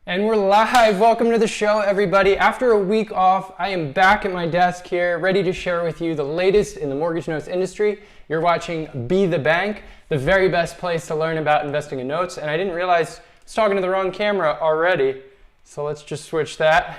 And we're live. Welcome to the show, everybody. After a week off, I am back at my desk here, ready to share with you the latest in the mortgage notes industry. You're watching Be the Bank, the very best place to learn about investing in notes. And I didn't realize I was talking to the wrong camera already. So let's just switch that.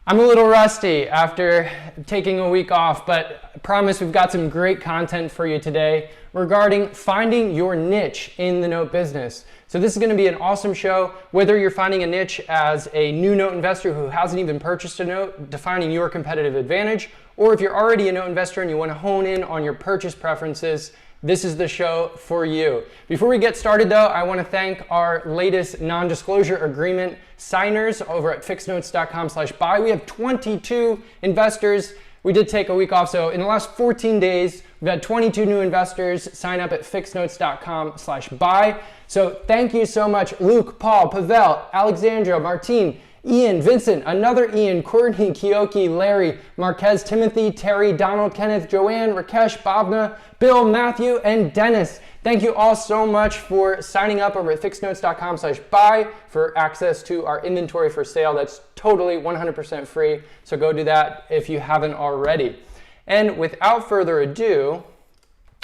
I'm a little rusty after taking a week off, but I promise we've got some great content for you today regarding finding your niche in the note business. So this is going to be an awesome show, whether you're finding a niche as a new note investor who hasn't even purchased a note, defining your competitive advantage, or if you're already a note investor and you want to hone in on your purchase preferences, this is the show for you. Before we get started though, I want to thank our latest non-disclosure agreement signers over at FIXnotes.com/buy. We have 22 investors. We did take a week off, so in the last 14 days, we've had 22 new investors sign up at FIXnotes.com/buy. So thank you so much, Luke, Paul, Pavel, Alexandra, Martine, Ian, Vincent, another Ian, Courtney, Kiyoki, Larry, Marquez, Timothy, Terry, Donald, Kenneth, Joanne, Rakesh, Bhavna, Bill, Matthew, and Dennis. Thank you all so much for signing up over at FIXnotes.com/buy for access to our inventory for sale. That's totally 100% free, so go do that if you haven't already. And without further ado,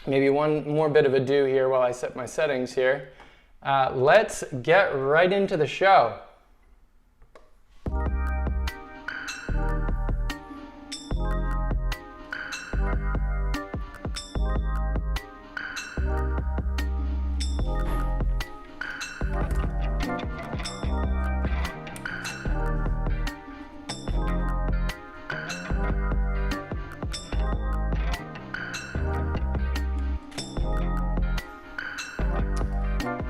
maybe one more bit of ado here while I set my settings here. Let's get right into the show.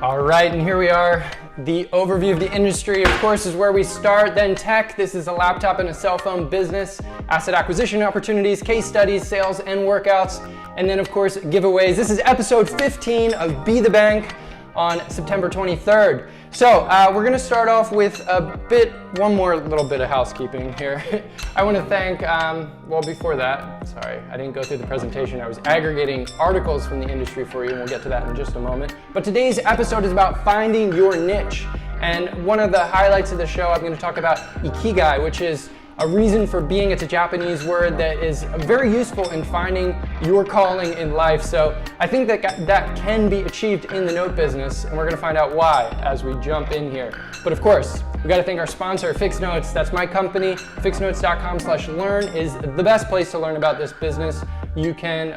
All right, and here we are. The overview of the industry, of course, is where we start, then tech. This is a laptop and a cell phone business, asset acquisition opportunities, case studies, sales, and workouts, and then, of course, giveaways. This is episode 15 of Be the Bank on September 23rd. So we're going to start off with one more little bit of housekeeping here. I want to thank, well, before that, sorry, I didn't go through the presentation. I was aggregating articles from the industry for you, and we'll get to that in just a moment. But today's episode is about finding your niche. And one of the highlights of the show, I'm going to talk about Ikigai, which is a reason for being. It's a Japanese word that is very useful in finding your calling in life. So I think that can be achieved in the note business, and we're going to find out why as we jump in here. But of course, we got to thank our sponsor, FIXnotes. That's my company. FIXnotes.com/learn is the best place to learn about this business. You can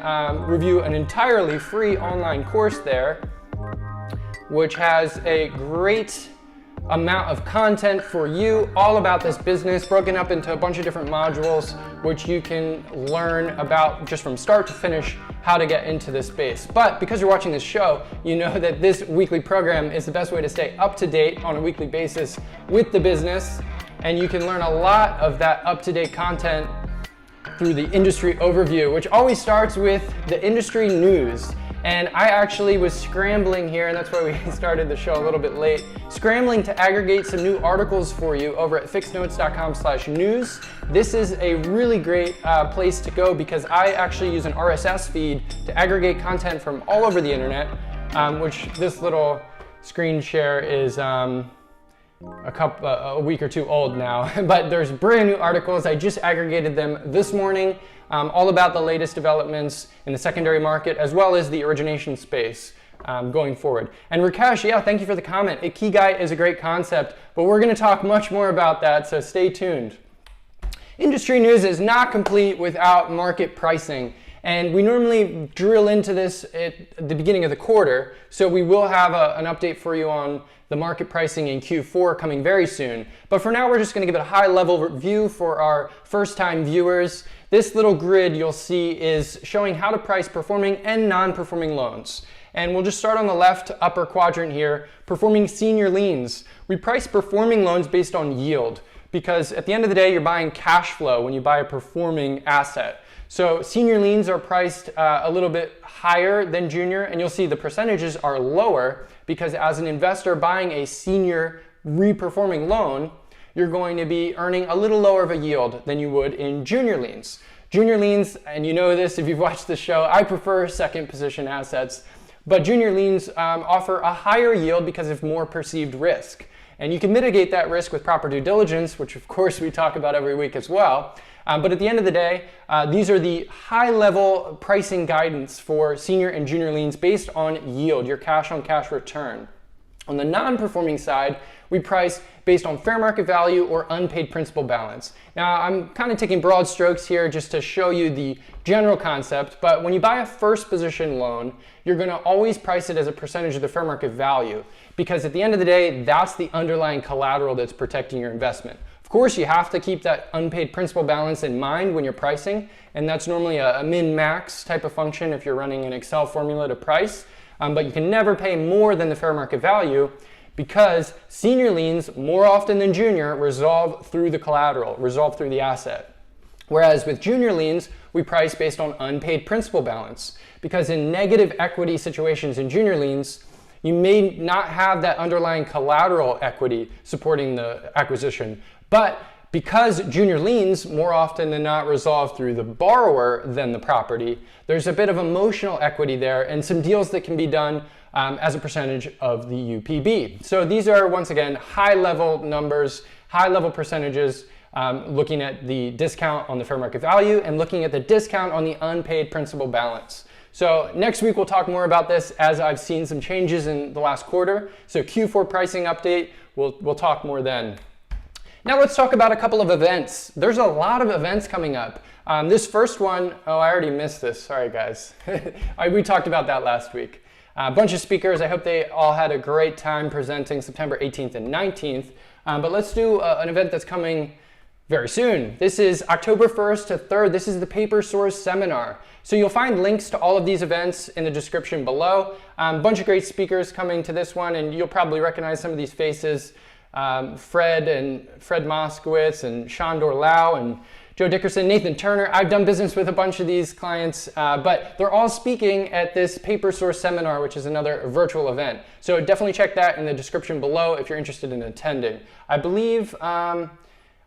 review an entirely free online course there, which has a great amount of content for you all about this business, broken up into a bunch of different modules, which you can learn about just from start to finish how to get into this space. But because you're watching this show, you know that this weekly program is the best way to stay up to date on a weekly basis with the business, and you can learn a lot of that up-to-date content through the industry overview, which always starts with the industry news. And I actually was scrambling here, and that's why we started the show a little bit late, scrambling to aggregate some new articles for you over at FIXnotes.com/news. This is a really great place to go because I actually use an RSS feed to aggregate content from all over the internet, which this little screen share is a week or two old now. But there's brand new articles. I just aggregated them this morning. All about the latest developments in the secondary market as well as the origination space going forward. And Rakesh, yeah, thank you for the comment. Ikigai is a great concept, but we're going to talk much more about that, so stay tuned. Industry news is not complete without market pricing, and we normally drill into this at the beginning of the quarter, so we will have an update for you on the market pricing in Q4 coming very soon. But for now, we're just going to give it a high-level review for our first-time viewers. This little grid you'll see is showing how to price performing and non-performing loans. And we'll just start on the left upper quadrant here, performing senior liens. We price performing loans based on yield because at the end of the day, you're buying cash flow when you buy a performing asset. So senior liens are priced a little bit higher than junior, and you'll see the percentages are lower because as an investor buying a senior reperforming loan, you're going to be earning a little lower of a yield than you would in junior liens. Junior liens, and you know this if you've watched the show, I prefer second position assets. but junior liens offer a higher yield because of more perceived risk. And you can mitigate that risk with proper due diligence, which of course we talk about every week as well. But at the end of the day, these are the high-level pricing guidance for senior and junior liens based on yield, your cash-on-cash return. On the non-performing side, we price based on fair market value or unpaid principal balance. Now, I'm kind of taking broad strokes here just to show you the general concept, but when you buy a first position loan, you're going to always price it as a percentage of the fair market value, because at the end of the day, that's the underlying collateral that's protecting your investment. Of course, you have to keep that unpaid principal balance in mind when you're pricing, and that's normally a min-max type of function if you're running an Excel formula to price, but you can never pay more than the fair market value, because senior liens, more often than junior, resolve through the collateral, resolve through the asset. Whereas with junior liens, we price based on unpaid principal balance, because in negative equity situations in junior liens, you may not have that underlying collateral equity supporting the acquisition. But because junior liens more often than not resolve through the borrower than the property, there's a bit of emotional equity there and some deals that can be done as a percentage of the UPB. So these are, once again, high-level numbers, high-level percentages, looking at the discount on the fair market value and looking at the discount on the unpaid principal balance. So next week we'll talk more about this as I've seen some changes in the last quarter. So Q4 pricing update, we'll talk more then. Now let's talk about a couple of events. There's a lot of events coming up. This first one, oh, I already missed this. Sorry, guys. We talked about that last week. A bunch of speakers. I hope they all had a great time presenting September 18th and 19th. But let's do an event that's coming very soon. This is October 1st to 3rd. This is the Paper Source Seminar. So you'll find links to all of these events in the description below. A bunch of great speakers coming to this one, and you'll probably recognize some of these faces. Fred Moskowitz and Shandor Lau and Joe Dickerson, Nathan Turner. I've done business with a bunch of these clients, but they're all speaking at this Paper Source Seminar, which is another virtual event. So definitely check that in the description below if you're interested in attending. I believe, I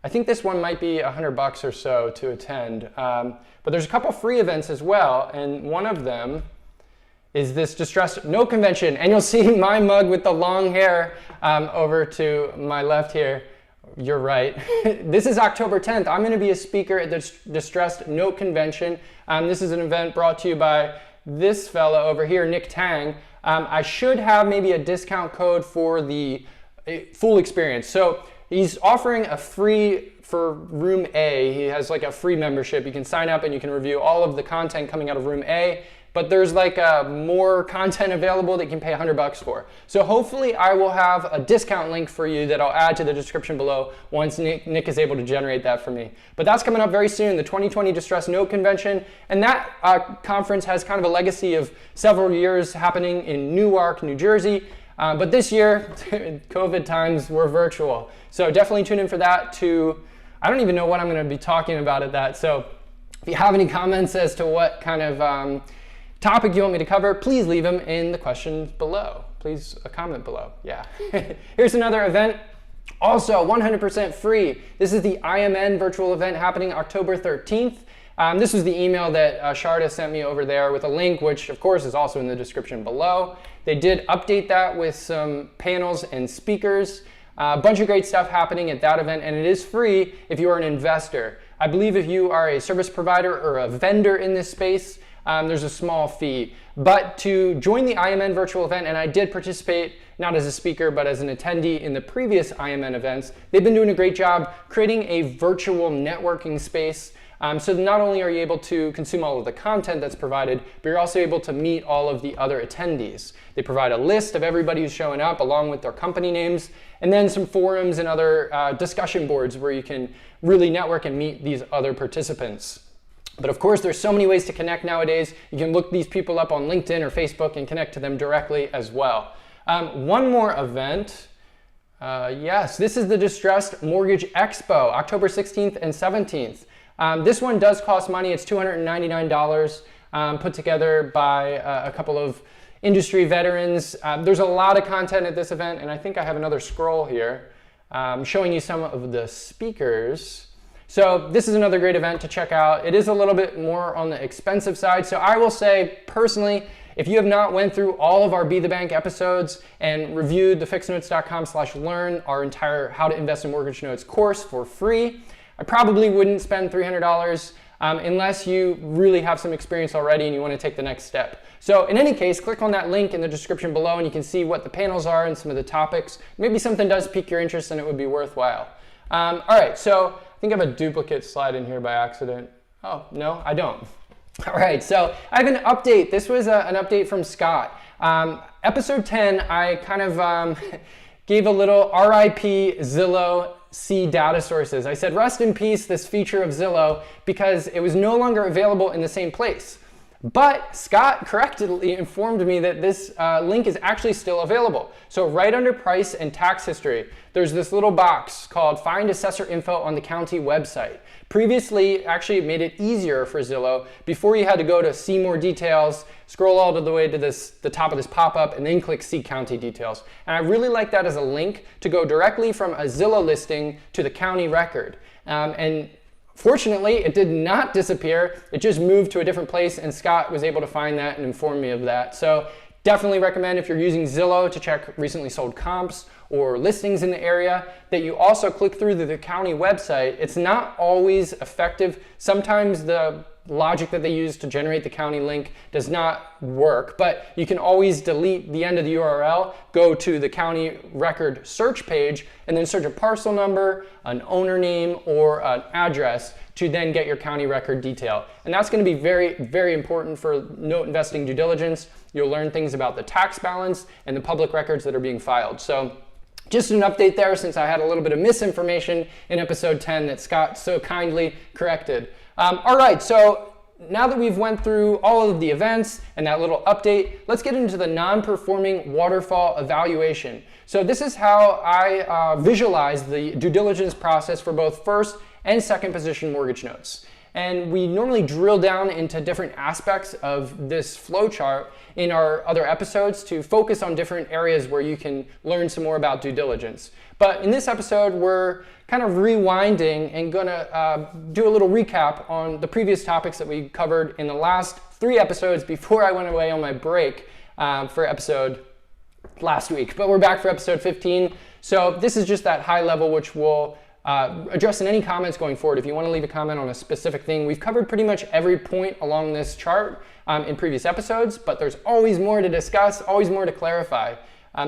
think this one might be $100 or so to attend, but there's a couple free events as well, and one of them is this Distressed Note Convention. And you'll see my mug with the long hair over to my left here. You're right. This is October 10th. I'm going to be a speaker at the Distressed Note Convention. This is an event brought to you by this fella over here, Nick Tang. I should have maybe a discount code for the full experience. So he's offering a free for room A. He has like a free membership. You can sign up and you can review all of the content coming out of room A. But there's like more content available that you can pay $100 for. So hopefully I will have a discount link for you that I'll add to the description below once Nick is able to generate that for me. But that's coming up very soon, the 2020 Distressed Note Convention. And that conference has kind of a legacy of several years happening in Newark, New Jersey. But this year, COVID times, were virtual. So definitely tune in for that too. I don't even know what I'm going to be talking about at that. So if you have any comments as to what kind of topic you want me to cover, please leave them in the questions below. Please comment below. Yeah. Here's another event, also 100% free. This is the IMN virtual event happening October 13th. This was the email that Sharda sent me over there with a link, which of course is also in the description below. They did update that with some panels and speakers. A bunch of great stuff happening at that event, and it is free if you are an investor. I believe if you are a service provider or a vendor in this space, there's a small fee. But to join the IMN virtual event, and I did participate not as a speaker but as an attendee in the previous IMN events, they've been doing a great job creating a virtual networking space. So not only are you able to consume all of the content that's provided, but you're also able to meet all of the other attendees. They provide a list of everybody who's showing up along with their company names, and then some forums and other discussion boards where you can really network and meet these other participants. But of course, there's so many ways to connect nowadays. You can look these people up on LinkedIn or Facebook and connect to them directly as well. One more event. Yes, this is the Distressed Mortgage Expo, October 16th and 17th. This one does cost money. It's $299, put together by a couple of industry veterans. There's a lot of content at this event, and I think I have another scroll here showing you some of the speakers. So this is another great event to check out. It is a little bit more on the expensive side. So I will say personally, If you have not went through all of our Be the Bank episodes and reviewed the FIXnotes.com/learn, our entire How to Invest in Mortgage Notes course for free, I probably wouldn't spend $300 unless you really have some experience already and you want to take the next step. So in any case, click on that link in the description below and you can see what the panels are and some of the topics. Maybe something does pique your interest and it would be worthwhile. All right, so I think I have a duplicate slide in here by accident. Oh, no, I don't. All right, so I have an update. This was an update from Scott. Episode 10, I kind of gave a little RIP Zillow C data sources. I said, rest in peace, this feature of Zillow, because it was no longer available in the same place. But Scott correctly informed me that this link is actually still available. So right under price and tax history, there's this little box called Find Assessor Info on the county website. Previously, actually it made it easier for Zillow. Before you had to go to see more details, scroll all the way to the top of this pop-up, and then click see county details. And I really like that as a link to go directly from a Zillow listing to the county record. And fortunately, it did not disappear. It just moved to a different place, and Scott was able to find that and inform me of that. So definitely recommend, if you're using Zillow to check recently sold comps or listings in the area, that you also click through the county website. It's not always effective. Sometimes the logic that they use to generate the county link does not work, but you can always delete the end of the URL, go to the county record search page, and then search a parcel number, an owner name, or an address to then get your county record detail. And that's going to be very, very important for note investing due diligence. You'll learn things about the tax balance and the public records that are being filed. So just an update there, since I had a little bit of misinformation in episode 10 that Scott so kindly corrected. All right, so now that we've went through all of the events and that little update, let's get into the non-performing waterfall evaluation. So this is how I visualize the due diligence process for both first and second position mortgage notes. And we normally drill down into different aspects of this flow chart in our other episodes to focus on different areas where you can learn some more about due diligence. But in this episode, we're kind of rewinding and gonna do a little recap on the previous topics that we covered in the last 3 episodes before I went away on my break for episode last week. But we're back for episode 15. So this is just that high level, which will address in any comments going forward. If you want to leave a comment on a specific thing, we've covered pretty much every point along this chart in previous episodes, but there's always more to discuss, always more to clarify.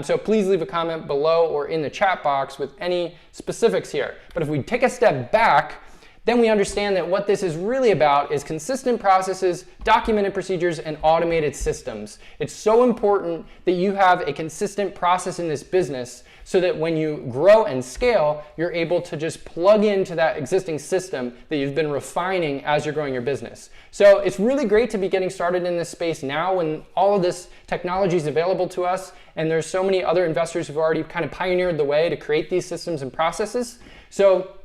So please leave a comment below or in the chat box with any specifics here. But if we take a step back, then we understand that what this is really about is consistent processes, documented procedures, and automated systems. It's so important that you have a consistent process in this business so that when you grow and scale, you're able to just plug into that existing system that you've been refining as you're growing your business. So it's really great to be getting started in this space now when all of this technology is available to us, and there's so many other investors who've already kind of pioneered the way to create these systems and processes. So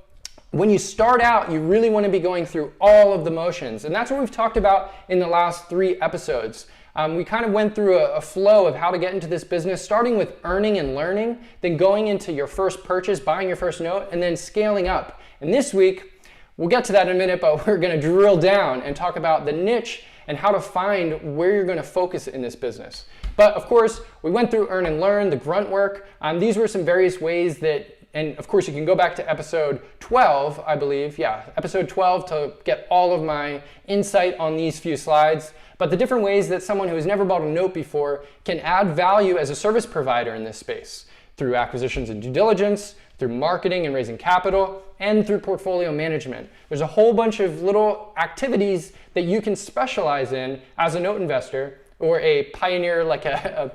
when you start out, you really want to be going through all of the motions. And that's what we've talked about in the last 3 episodes. We kind of went through a flow of how to get into this business, starting with earning and learning, then going into your first purchase, buying your first note, and then scaling up. And this week, we'll get to that in a minute, but we're going to drill down and talk about the niche and how to find where you're going to focus in this business. But of course, we went through earn and learn, the grunt work. These were some various ways that, and of course you can go back to episode 12, I believe. Yeah, episode 12 to get all of my insight on these few slides. But the different ways that someone who has never bought a note before can add value as a service provider in this space through acquisitions and due diligence, through marketing and raising capital, and through portfolio management. There's a whole bunch of little activities that you can specialize in as a note investor or a pioneer, like a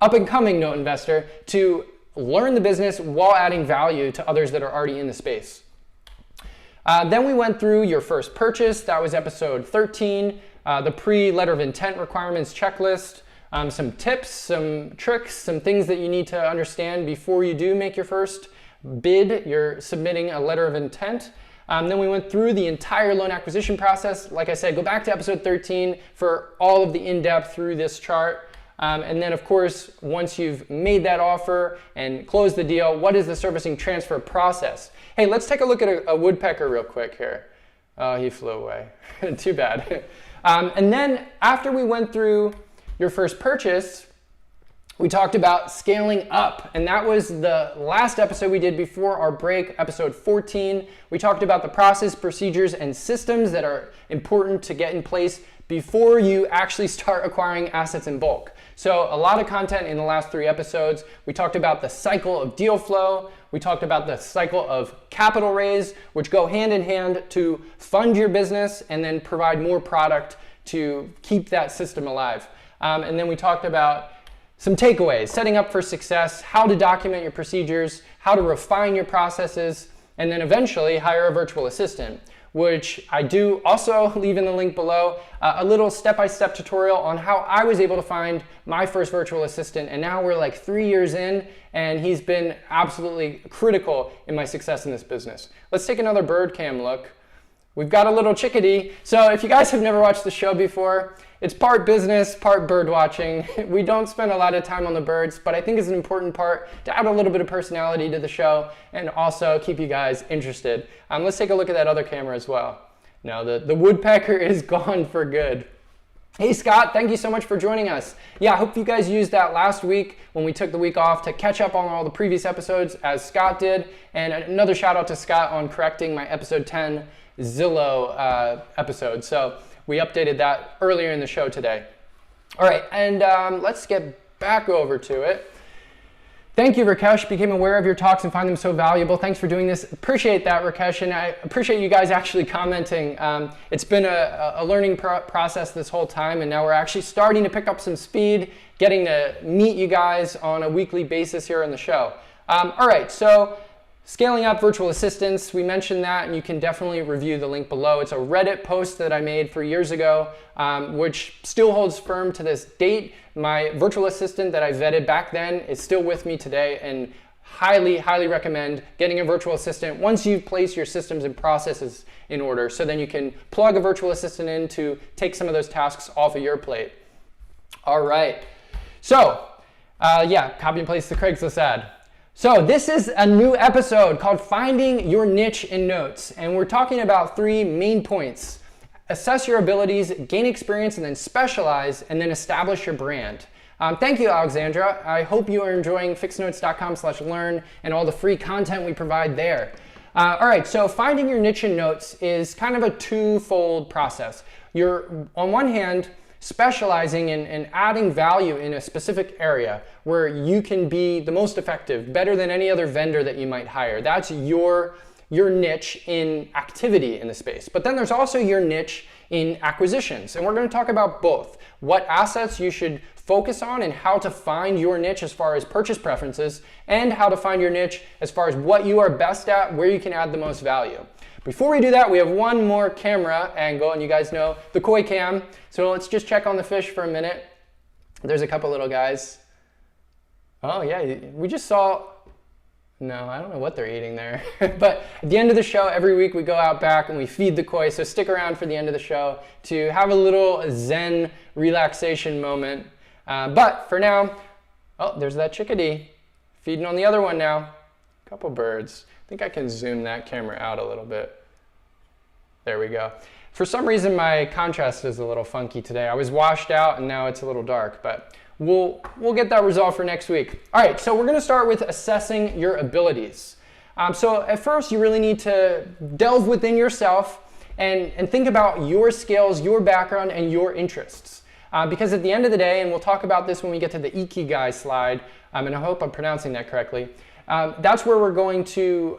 up-and-coming note investor, to learn the business while adding value to others that are already in the space. Then we went through your first purchase. That was episode 13, the pre-letter of intent requirements checklist, some tips, some tricks, some things that you need to understand before you do make your first bid. You're submitting a letter of intent. Then we went through the entire loan acquisition process. Like I said, go back to episode 13 for all of the in-depth through this chart. And then, of course, once you've made that offer and closed the deal, what is the servicing transfer process? Hey, let's take a look at a woodpecker real quick here. Oh, he flew away. Too bad. And then after we went through your first purchase, we talked about scaling up, and that was the last episode we did before our break, episode 14. We talked about the process, procedures, and systems that are important to get in place before you actually start acquiring assets in bulk. So a lot of content in the last 3 episodes. We talked about the cycle of deal flow. We talked about the cycle of capital raise, which go hand in hand to fund your business and then provide more product to keep that system alive. And then we talked about some takeaways, setting up for success, how to document your procedures, how to refine your processes, and then eventually hire a virtual assistant, which I do also leave in the link below, a little step-by-step tutorial on how I was able to find my first virtual assistant. And now we're like 3 years in, and he's been absolutely critical in my success in this business. Let's take another bird cam look. We've got a little chickadee. So if you guys have never watched the show before, it's part business, part bird watching. We don't spend a lot of time on the birds, but I think it's an important part to add a little bit of personality to the show and also keep you guys interested. Let's take a look at that other camera as well. Now the woodpecker is gone for good. Hey Scott, thank you so much for joining us. Yeah, I hope you guys used that last week when we took the week off to catch up on all the previous episodes as Scott did. And another shout out to Scott on correcting my episode 10 Zillow episode. So we updated that earlier in the show today. All right, and let's get back over to it. Thank you, Rakesh. Became aware of your talks and find them so valuable. Thanks for doing this. Appreciate that, Rakesh, and I appreciate you guys actually commenting. It's been a learning process this whole time, and now we're actually starting to pick up some speed, getting to meet you guys on a weekly basis here on the show. All right, so scaling up virtual assistants, we mentioned that, and you can definitely review the link below. It's a Reddit post that I made 3 years ago, which still holds firm to this date. My virtual assistant that I vetted back then is still with me today, and highly, highly recommend getting a virtual assistant once you place your systems and processes in order, so then you can plug a virtual assistant in to take some of those tasks off of your plate. All right, so yeah, copy and paste the Craigslist ad. So this is a new episode called Finding Your Niche in Notes, and we're talking about 3 main points. Assess your abilities, gain experience, and then specialize, and then establish your brand. Thank you, Alexandra. I hope you are enjoying FIXnotes.com/learn and all the free content we provide there. All right, so finding your niche in notes is kind of a twofold process. You're, on one hand, specializing and adding value in a specific area where you can be the most effective, better than any other vendor that you might hire. That's your niche in activity in the space. But then there's also your niche in acquisitions. And we're going to talk about both. What assets you should focus on and how to find your niche as far as purchase preferences, and how to find your niche as far as what you are best at, where you can add the most value. Before we do that, we have one more camera angle, and you guys know the koi cam. So let's just check on the fish for a minute. There's a couple little guys. Oh yeah, we just saw, no, I don't know what they're eating there. But at the end of the show, every week we go out back and we feed the koi. So stick around for the end of the show to have a little Zen relaxation moment. But for now, oh, there's that chickadee feeding on the other one now. Couple birds. I think I can zoom that camera out a little bit. There we go. For some reason, my contrast is a little funky today. I was washed out and now it's a little dark, but we'll get that resolved for next week. All right, so we're gonna start with assessing your abilities. So at first, you really need to delve within yourself and think about your skills, your background, and your interests. Because at the end of the day, and we'll talk about this when we get to the Ikigai slide, and I hope I'm pronouncing that correctly, that's where we're going to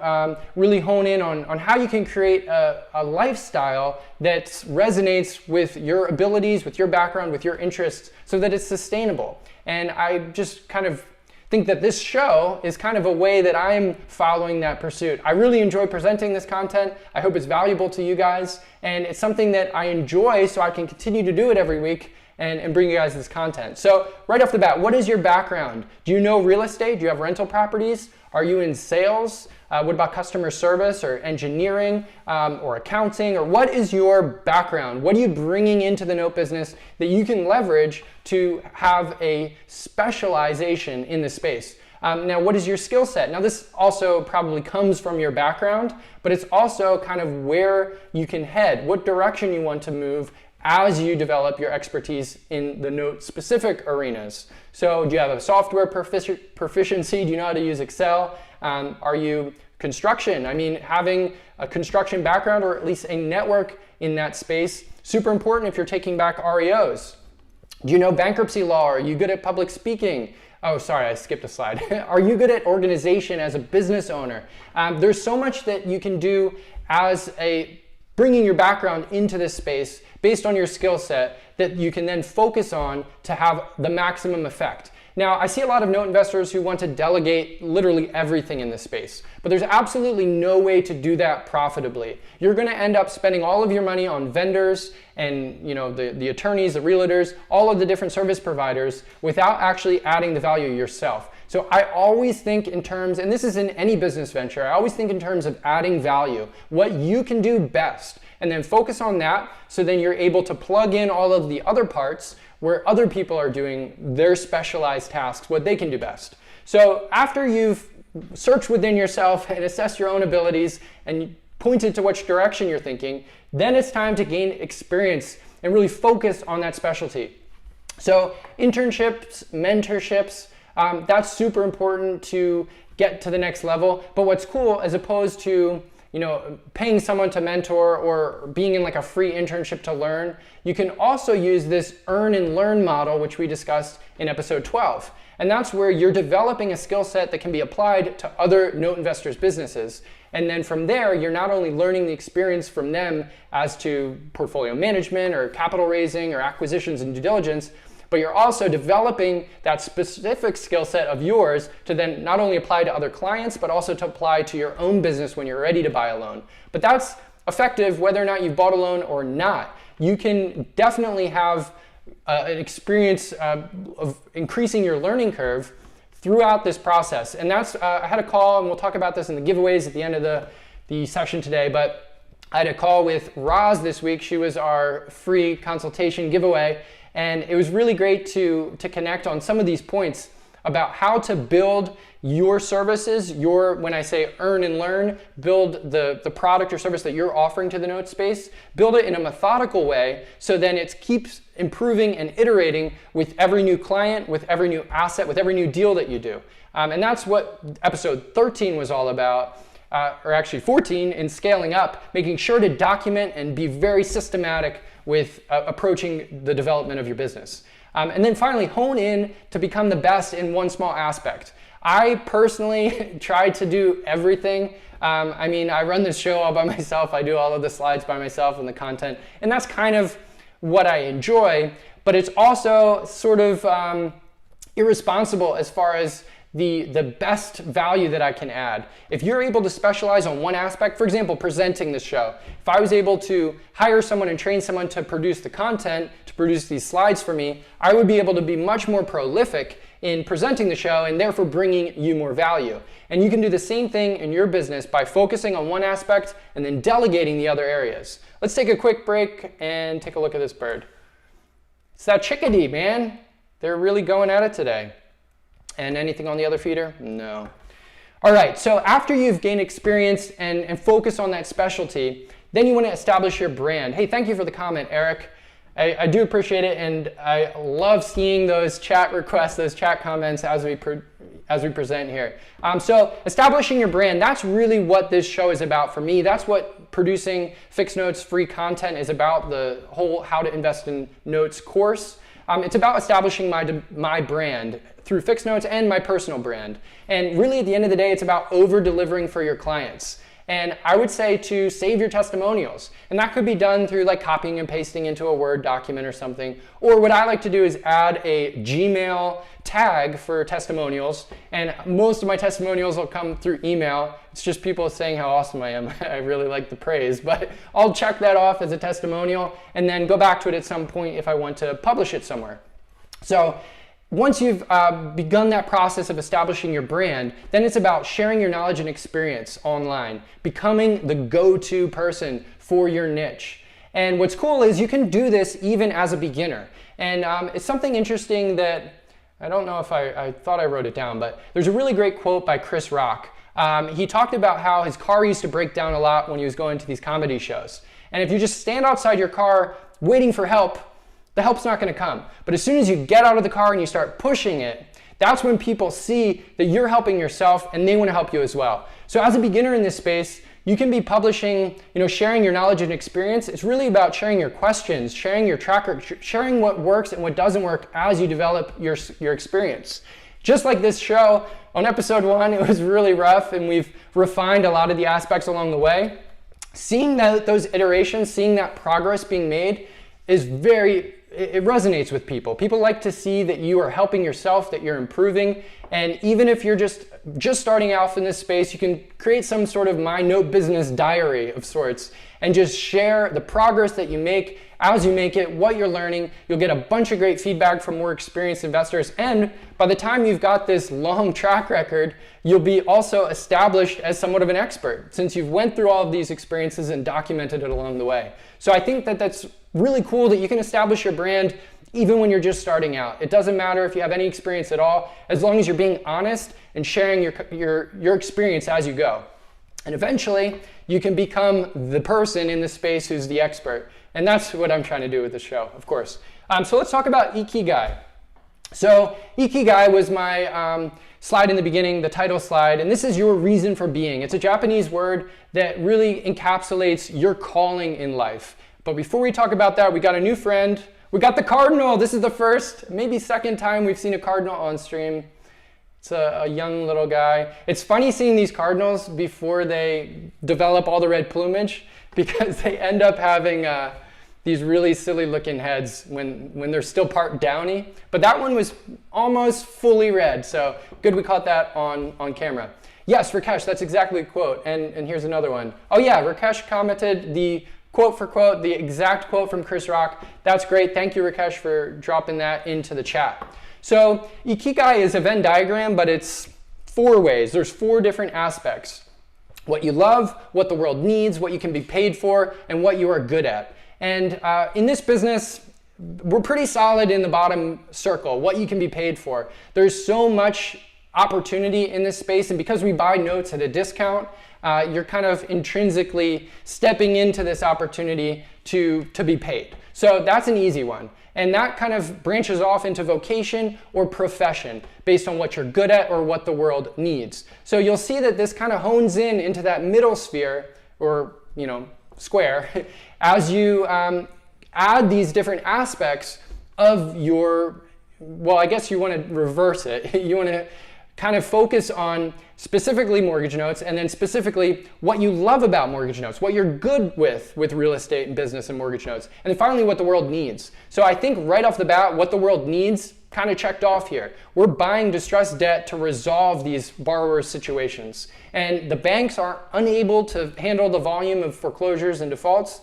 really hone in on how you can create a lifestyle that resonates with your abilities, with your background, with your interests, so that it's sustainable. And I just kind of think that this show is kind of a way that I'm following that pursuit. I really enjoy presenting this content. I hope it's valuable to you guys, and it's something that I enjoy, so I can continue to do it every week and bring you guys this content. So right off the bat, what is your background? Do you know real estate? Do you have rental properties? Are you in sales? What about customer service or engineering or accounting? Or what is your background? What are you bringing into the note business that you can leverage to have a specialization in the space? Now, what is your skill set? Now, this also probably comes from your background, but it's also kind of where you can head, what direction you want to move as you develop your expertise in the note specific arenas. So do you have a software proficiency? Do you know how to use Excel? Are you construction? I mean, having a construction background or at least a network in that space, super important if you're taking back REOs. Do you know bankruptcy law? Are you good at public speaking? Oh, sorry, I skipped a slide. Are you good at organization as a business owner? There's so much that you can do as bringing your background into this space based on your skill set that you can then focus on to have the maximum effect. Now, I see a lot of note investors who want to delegate literally everything in this space, but there's absolutely no way to do that profitably. You're going to end up spending all of your money on vendors and the attorneys, the realtors, all of the different service providers without actually adding the value yourself. So I always think in terms, and this is in any business venture, I always think in terms of adding value, what you can do best, and then focus on that so then you're able to plug in all of the other parts where other people are doing their specialized tasks, what they can do best. So after you've searched within yourself and assessed your own abilities and pointed to which direction you're thinking, then it's time to gain experience and really focus on that specialty. So internships, mentorships, that's super important to get to the next level. But what's cool, as opposed to paying someone to mentor or being in like a free internship to learn, you can also use this earn and learn model, which we discussed in episode 12. And that's where you're developing a skill set that can be applied to other note investors' businesses. And then from there, you're not only learning the experience from them as to portfolio management or capital raising or acquisitions and due diligence, but you're also developing that specific skill set of yours to then not only apply to other clients, but also to apply to your own business when you're ready to buy a loan. But that's effective whether or not you've bought a loan or not. You can definitely have an experience of increasing your learning curve throughout this process. And that's, I had a call, and we'll talk about this in the giveaways at the end of the session today, but I had a call with Roz this week. She was our free consultation giveaway. And it was really great to connect on some of these points about how to build your services, when I say earn and learn, build the product or service that you're offering to the note space, build it in a methodical way so then it keeps improving and iterating with every new client, with every new asset, with every new deal that you do. And that's what episode 13 was all about. Or actually 14, in scaling up, making sure to document and be very systematic with approaching the development of your business. And then finally, hone in to become the best in one small aspect. I personally tried to do everything. I mean, I run this show all by myself. I do all of the slides by myself and the content. And that's kind of what I enjoy, but it's also sort of irresponsible as far as the best value that I can add. If you're able to specialize on one aspect, for example, presenting this show, if I was able to hire someone and train someone to produce the content, to produce these slides for me, I would be able to be much more prolific in presenting the show and therefore bringing you more value. And you can do the same thing in your business by focusing on one aspect and then delegating the other areas. Let's take a quick break and take a look at this bird. It's that chickadee, man. They're really going at it today. And anything on the other feeder? No. All right, so after you've gained experience and focus on that specialty, then you want to establish your brand. Hey, thank you for the comment, Eric. I do appreciate it, and I love seeing those chat requests, those chat comments as we present here. So establishing your brand, that's really what this show is about for me. That's what producing FIXnotes free content is about, the whole How to Invest in Notes course. It's about establishing my brand through FIXnotes and my personal brand. And really at the end of the day, it's about over-delivering for your clients. And I would say to save your testimonials. And that could be done through like copying and pasting into a Word document or something. Or what I like to do is add a Gmail tag for testimonials. And most of my testimonials will come through email. It's just people saying how awesome I am. I really like the praise, but I'll check that off as a testimonial and then go back to it at some point if I want to publish it somewhere. So once you've begun that process of establishing your brand, then it's about sharing your knowledge and experience online, becoming the go-to person for your niche. And what's cool is you can do this even as a beginner. And it's something interesting that, I don't know if I thought I wrote it down, but there's a really great quote by Chris Rock. He talked about how his car used to break down a lot when he was going to these comedy shows. And if you just stand outside your car waiting for help, the help's not going to come. But as soon as you get out of the car and you start pushing it, that's when people see that you're helping yourself and they want to help you as well. So as a beginner in this space, you can be publishing, sharing your knowledge and experience. It's really about sharing your questions, sharing your track record, sharing what works and what doesn't work as you develop your experience. Just like this show, on episode 1, it was really rough and we've refined a lot of the aspects along the way. Seeing those iterations, seeing that progress being made is it resonates with people. People like to see that you are helping yourself, that you're improving. And even if you're just starting out in this space, you can create some sort of My Note business diary of sorts and just share the progress that you make as you make it, what you're learning. You'll get a bunch of great feedback from more experienced investors. And by the time you've got this long track record, you'll be also established as somewhat of an expert since you've went through all of these experiences and documented it along the way. So I think that that's really cool that you can establish your brand even when you're just starting out. It doesn't matter if you have any experience at all, as long as you're being honest and sharing your experience as you go. And eventually, you can become the person in the space who's the expert. And that's what I'm trying to do with the show, of course. So let's talk about Ikigai. So Ikigai was my slide in the beginning, the title slide, and this is your reason for being. It's a Japanese word that really encapsulates your calling in life. But before we talk about that, we got a new friend. We got the cardinal. This is the first, maybe second time we've seen a cardinal on stream. It's a young little guy. It's funny seeing these cardinals before they develop all the red plumage because they end up having these really silly looking heads when they're still part downy. But that one was almost fully red, so good we caught that on camera. Yes, Rakesh, that's exactly the quote. And here's another one. Oh yeah, Rakesh commented the quote for quote, the exact quote from Chris Rock. That's great. Thank you, Rakesh, for dropping that into the chat. So Ikigai is a Venn diagram, but it's 4 ways. There's 4 different aspects. What you love, what the world needs, what you can be paid for, and what you are good at. And in this business, we're pretty solid in the bottom circle, what you can be paid for. There's so much opportunity in this space, and because we buy notes at a discount, you're kind of intrinsically stepping into this opportunity to be paid. So that's an easy one. And that kind of branches off into vocation or profession based on what you're good at or what the world needs. So you'll see that this kind of hones in into that middle sphere or, square as you add these different aspects of your, well, I guess you want to reverse it. You want to kind of focus on specifically mortgage notes and then specifically what you love about mortgage notes, what you're good with real estate and business and mortgage notes, and then finally what the world needs. So I think right off the bat, what the world needs kind of checked off here. We're buying distressed debt to resolve these borrowers' situations. And the banks are unable to handle the volume of foreclosures and defaults,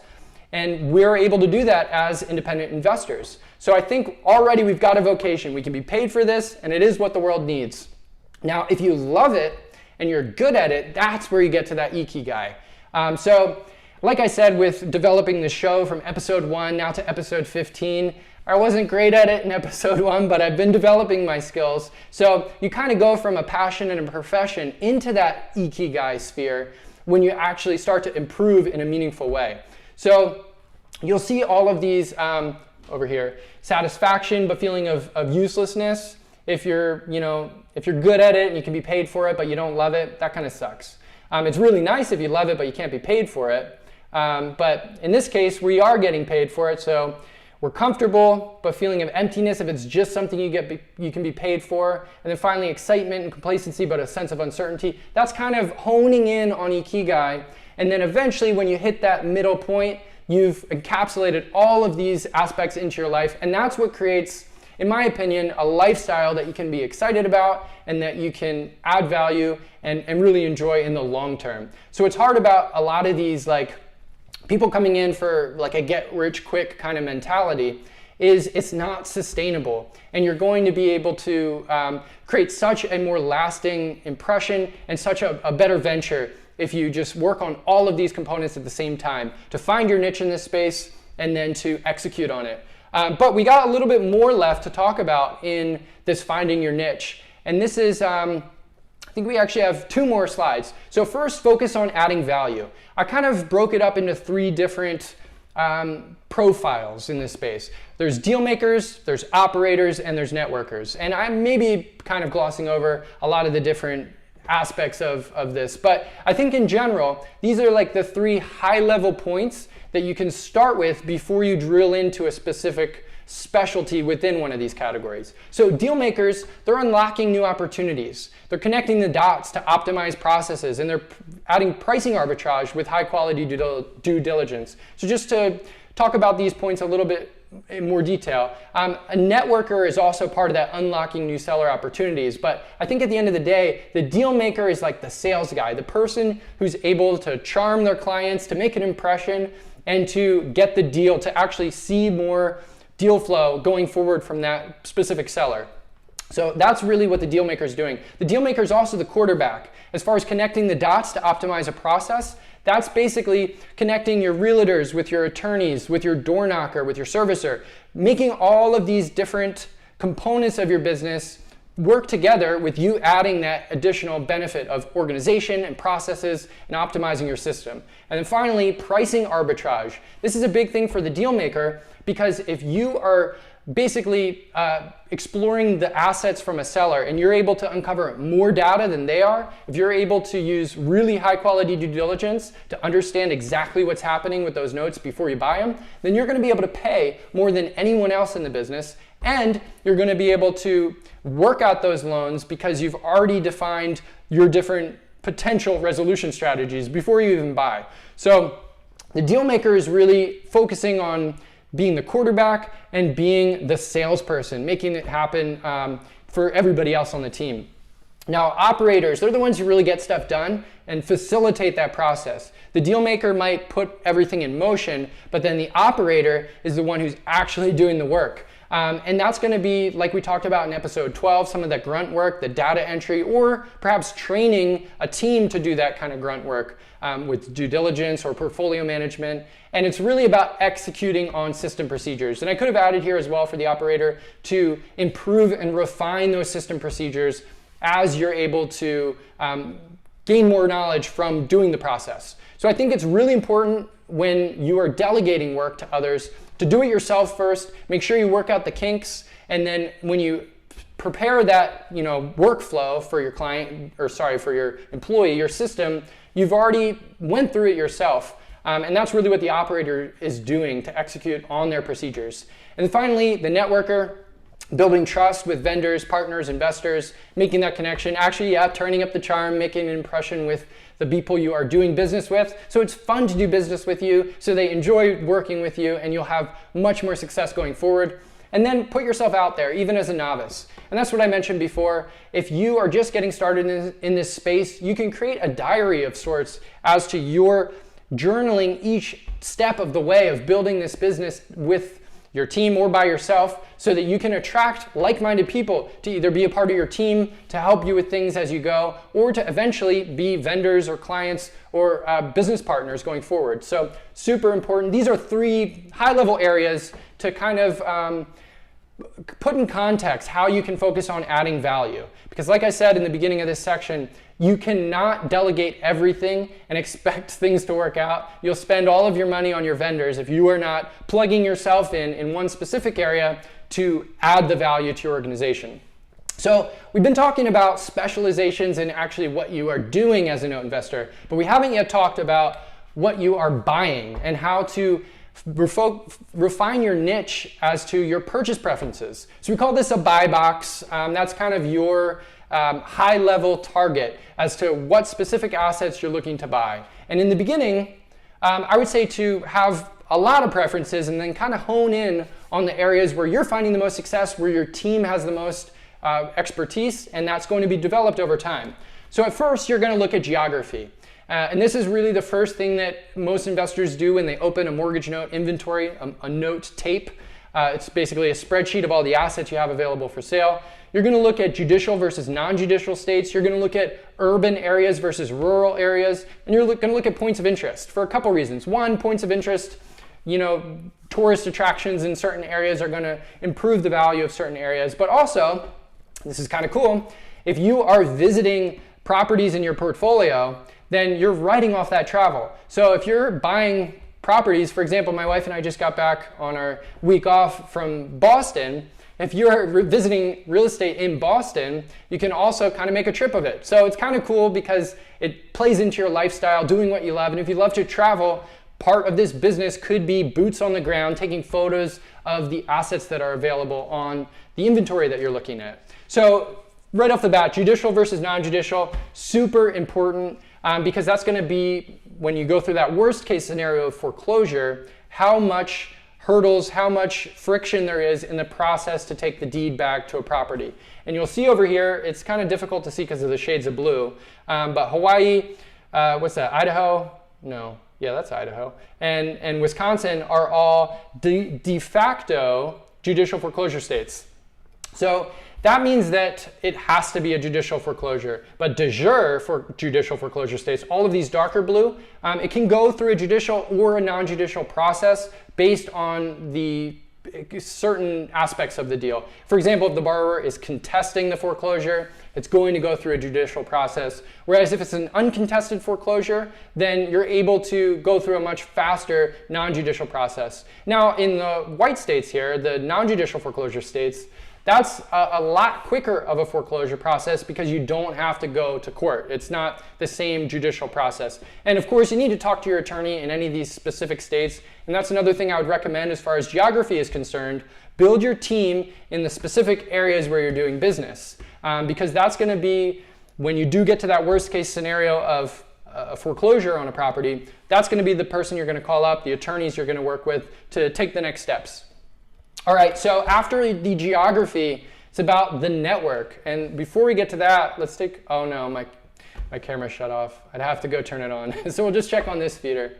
and we're able to do that as independent investors. So I think already we've got a vocation. We can be paid for this, and it is what the world needs. Now, if you love it and you're good at it, that's where you get to that Ikigai. So like I said, with developing the show from episode 1 now to episode 15, I wasn't great at it in episode 1, but I've been developing my skills. So you kind of go from a passion and a profession into that Ikigai sphere when you actually start to improve in a meaningful way. So you'll see all of these over here, satisfaction, but feeling of uselessness. If you're good at it and you can be paid for it, but you don't love it, that kind of sucks. It's really nice if you love it, but you can't be paid for it. But in this case, we are getting paid for it, so we're comfortable, but feeling of emptiness if it's just something you can be paid for. And then finally, excitement and complacency, but a sense of uncertainty. That's kind of honing in on Ikigai. And then eventually, when you hit that middle point, you've encapsulated all of these aspects into your life, and that's what creates, in my opinion, a lifestyle that you can be excited about and that you can add value and really enjoy in the long term. So it's hard about a lot of these people coming in for a get rich quick kind of mentality is it's not sustainable. And you're going to be able to create such a more lasting impression and such a better venture if you just work on all of these components at the same time to find your niche in this space and then to execute on it. But we got a little bit more left to talk about in this finding your niche. And this is, I think we actually have 2 more slides. So first, focus on adding value. I kind of broke it up into 3 different profiles in this space. There's deal makers, there's operators, and there's networkers. And I'm maybe kind of glossing over a lot of the different aspects of this, but I think in general, these are like the 3 high-level points that you can start with before you drill into a specific specialty within one of these categories. So deal makers, they're unlocking new opportunities. They're connecting the dots to optimize processes, and they're adding pricing arbitrage with high quality due diligence. So just to talk about these points a little bit in more detail, a networker is also part of that unlocking new seller opportunities. But I think at the end of the day, the deal maker is like the sales guy, the person who's able to charm their clients, to make an impression, and to get the deal, to actually see more deal flow going forward from that specific seller. So that's really what the deal maker is doing. The deal maker is also the quarterback. As far as connecting the dots to optimize a process, that's basically connecting your realtors with your attorneys, with your door knocker, with your servicer, making all of these different components of your business work together with you adding that additional benefit of organization and processes and optimizing your system. And then finally, pricing arbitrage. This is a big thing for the deal maker, because if you are basically exploring the assets from a seller and you're able to uncover more data than they are, if you're able to use really high quality due diligence to understand exactly what's happening with those notes before you buy them, then you're going to be able to pay more than anyone else in the business, and you're going to be able to work out those loans because you've already defined your different potential resolution strategies before you even buy. So the deal maker is really focusing on being the quarterback and being the salesperson, making it happen for everybody else on the team. Now, operators, they're the ones who really get stuff done and facilitate that process. The deal maker might put everything in motion, but then the operator is the one who's actually doing the work. And that's going to be, like we talked about in episode 12, some of the grunt work, the data entry, or perhaps training a team to do that kind of grunt work with due diligence or portfolio management. And it's really about executing on system procedures. And I could have added here as well for the operator to improve and refine those system procedures as you're able to gain more knowledge from doing the process. So I think it's really important when you are delegating work to others to do it yourself first. Make sure you work out the kinks, and then when you prepare that workflow for your client, or sorry, for your employee, your system, you've already went through it yourself. And that's really what the operator is doing to execute on their procedures. And finally, the networker, building trust with vendors, partners, investors, making that connection, actually, turning up the charm, making an impression with the people you are doing business with. So it's fun to do business with you, so they enjoy working with you, and you'll have much more success going forward. And then put yourself out there, even as a novice. And that's what I mentioned before. If you are just getting started in this space, you can create a diary of sorts as to your journaling each step of the way of building this business with your team or by yourself, so that you can attract like-minded people to either be a part of your team to help you with things as you go, or to eventually be vendors or clients or business partners going forward. So super important. These are 3 high-level areas to kind of put in context how you can focus on adding value. Because like I said in the beginning of this section, you cannot delegate everything and expect things to work out. You'll spend all of your money on your vendors if you are not plugging yourself in one specific area to add the value to your organization. So we've been talking about specializations and actually what you are doing as a note investor, but we haven't yet talked about what you are buying and how to refine your niche as to your purchase preferences. So we call this a buy box. That's kind of your high-level target as to what specific assets you're looking to buy. And in the beginning, I would say to have a lot of preferences and then kind of hone in on the areas where you're finding the most success, where your team has the most expertise, and that's going to be developed over time. So at first, you're going to look at geography. And this is really the first thing that most investors do when they open a mortgage note inventory, a note tape. It's basically a spreadsheet of all the assets you have available for sale. You're going to look at judicial versus non-judicial states. You're going to look at urban areas versus rural areas. And you're going to look at points of interest for a couple reasons. One, points of interest, tourist attractions in certain areas are going to improve the value of certain areas. But also, this is kind of cool, if you are visiting properties in your portfolio, then you're writing off that travel. So if you're buying properties. For example, my wife and I just got back on our week off from Boston. If you're visiting real estate in Boston, you can also kind of make a trip of it. So it's kind of cool because it plays into your lifestyle, doing what you love. And if you love to travel, part of this business could be boots on the ground, taking photos of the assets that are available on the inventory that you're looking at. So right off the bat, judicial versus non-judicial, super important because that's going to be, when you go through that worst case scenario of foreclosure, how much hurdles, how much friction there is in the process to take the deed back to a property. And you'll see over here, it's kind of difficult to see because of the shades of blue, but Hawaii, what's that, Idaho? No, yeah, that's Idaho. And Wisconsin are all de facto judicial foreclosure states. So that means that it has to be a judicial foreclosure. But de jure for judicial foreclosure states, all of these darker blue, it can go through a judicial or a non-judicial process based on the certain aspects of the deal. For example, if the borrower is contesting the foreclosure, it's going to go through a judicial process. Whereas if it's an uncontested foreclosure, then you're able to go through a much faster non-judicial process. Now, in the white states here, the non-judicial foreclosure states, that's a lot quicker of a foreclosure process because you don't have to go to court. It's not the same judicial process. And of course, you need to talk to your attorney in any of these specific states. And that's another thing I would recommend as far as geography is concerned. Build your team in the specific areas where you're doing business. Because that's going to be, when you do get to that worst case scenario of a foreclosure on a property, that's going to be the person you're going to call up, the attorneys you're going to work with to take the next steps. All right, so after the geography, it's about the network. And before we get to that, let's take, oh no, my camera shut off. I'd have to go turn it on. So we'll just check on this feeder.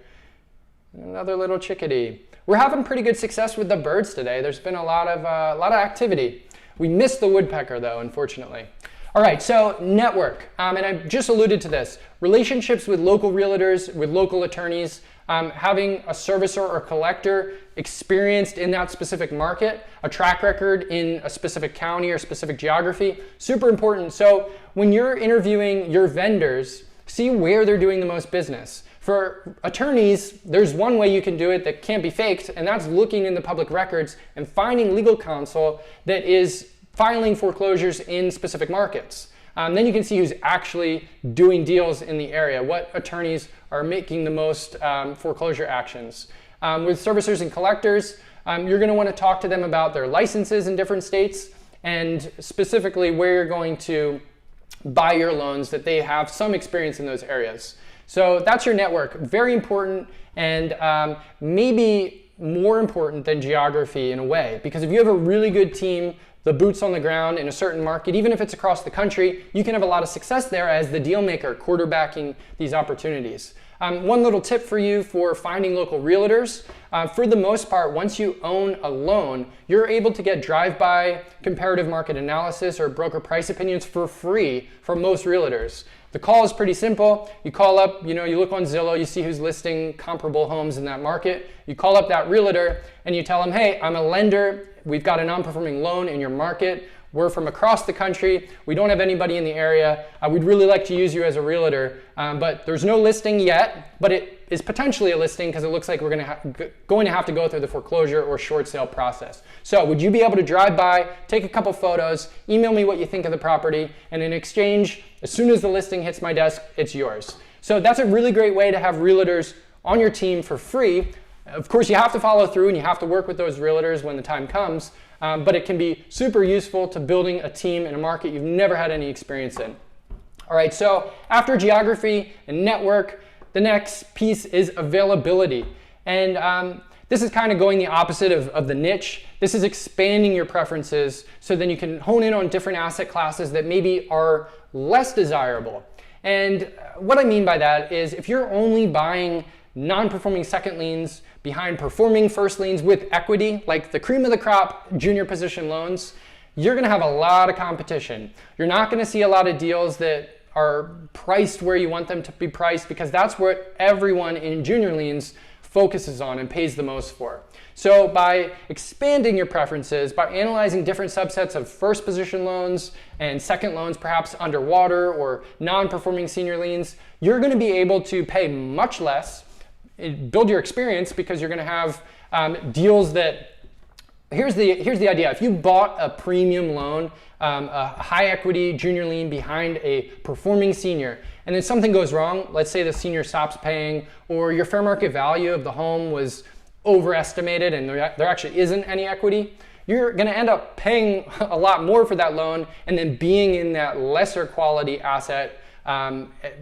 Another little chickadee. We're having pretty good success with the birds today. There's been a lot of activity. We missed the woodpecker though, unfortunately. All right, so network, and I just alluded to this. Relationships with local realtors, with local attorneys, having a servicer or collector experienced in that specific market, a track record in a specific county or specific geography, super important. So when you're interviewing your vendors, see where they're doing the most business. For attorneys, there's one way you can do it that can't be faked, and that's looking in the public records and finding legal counsel that is filing foreclosures in specific markets. Then you can see who's actually doing deals in the area, what attorneys are making the most foreclosure actions. With servicers and collectors, you're going to want to talk to them about their licenses in different states and specifically where you're going to buy your loans, that they have some experience in those areas. So that's your network, very important, and maybe more important than geography in a way, because if you have a really good team, the boots on the ground in a certain market, even if it's across the country, you can have a lot of success there as the deal maker, quarterbacking these opportunities. One little tip for you for finding local realtors, for the most part, once you own a loan, you're able to get drive-by comparative market analysis or broker price opinions for free from most realtors. The call is pretty simple. You call up, you look on Zillow, you see who's listing comparable homes in that market. You call up that realtor and you tell them, hey, I'm a lender. We've got a non-performing loan in your market. We're from across the country. We don't have anybody in the area. We'd really like to use you as a realtor, but there's no listing yet, but it is potentially a listing because it looks like we're going to have to go through the foreclosure or short sale process. So would you be able to drive by, take a couple photos, email me what you think of the property, and in exchange, as soon as the listing hits my desk, it's yours. So that's a really great way to have realtors on your team for free. Of course, you have to follow through and you have to work with those realtors when the time comes, but it can be super useful to building a team in a market you've never had any experience in. All right, so after geography and network, the next piece is availability. And this is kind of going the opposite of the niche. This is expanding your preferences so then you can hone in on different asset classes that maybe are less desirable. And what I mean by that is if you're only buying non-performing second liens behind performing first liens with equity, like the cream of the crop junior position loans, you're going to have a lot of competition. You're not going to see a lot of deals that are priced where you want them to be priced because that's what everyone in junior liens focuses on and pays the most for. So by expanding your preferences, by analyzing different subsets of first position loans and second loans, perhaps underwater or non-performing senior liens, you're going to be able to pay much less, build your experience, because you're going to have deals that, here's the idea. If you bought a premium loan, a high equity junior lien behind a performing senior, and then something goes wrong, let's say the senior stops paying, or your fair market value of the home was overestimated and there actually isn't any equity, you're going to end up paying a lot more for that loan and then being in that lesser quality asset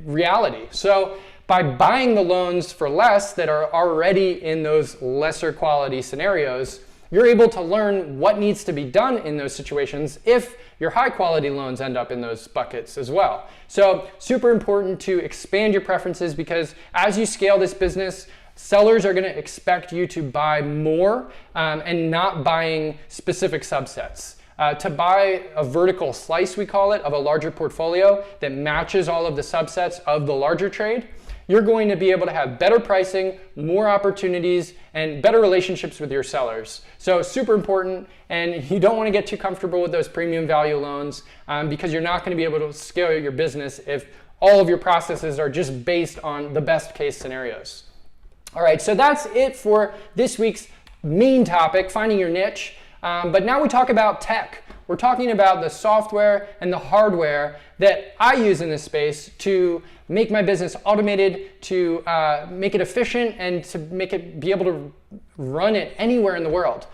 reality. So by buying the loans for less that are already in those lesser quality scenarios, you're able to learn what needs to be done in those situations if your high quality loans end up in those buckets as well. So super important to expand your preferences, because as you scale this business, sellers are going to expect you to buy more and not buying specific subsets. To buy a vertical slice, we call it, of a larger portfolio that matches all of the subsets of the larger trade, you're going to be able to have better pricing, more opportunities, and better relationships with your sellers. So super important, and you don't want to get too comfortable with those premium value loans because you're not going to be able to scale your business if all of your processes are just based on the best case scenarios. All right, so that's it for this week's main topic, finding your niche. But now we talk about tech. We're talking about the software and the hardware that I use in this space to make my business automated, to make it efficient, and to make it be able to run it anywhere in the world.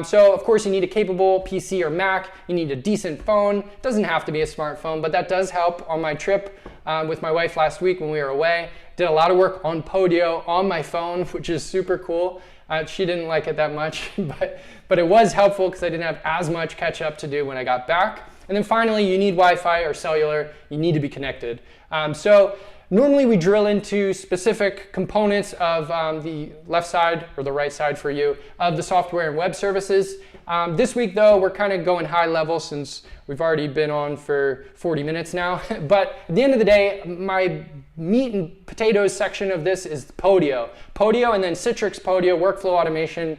So of course you need a capable PC or Mac, you need a decent phone. It doesn't have to be a smartphone, but that does help. On my trip with my wife last week when we were away, did a lot of work on Podio on my phone, which is super cool. She didn't like it that much, but it was helpful because I didn't have as much catch up to do when I got back. And then finally, you need Wi-Fi or cellular. You need to be connected. So normally we drill into specific components of the left side or the right side for you of the software and web services. This week though, we're kind of going high level since we've already been on for 40 minutes now. But at the end of the day, my meat and potatoes section of this is Podio. Podio and then Citrix Podio, workflow automation,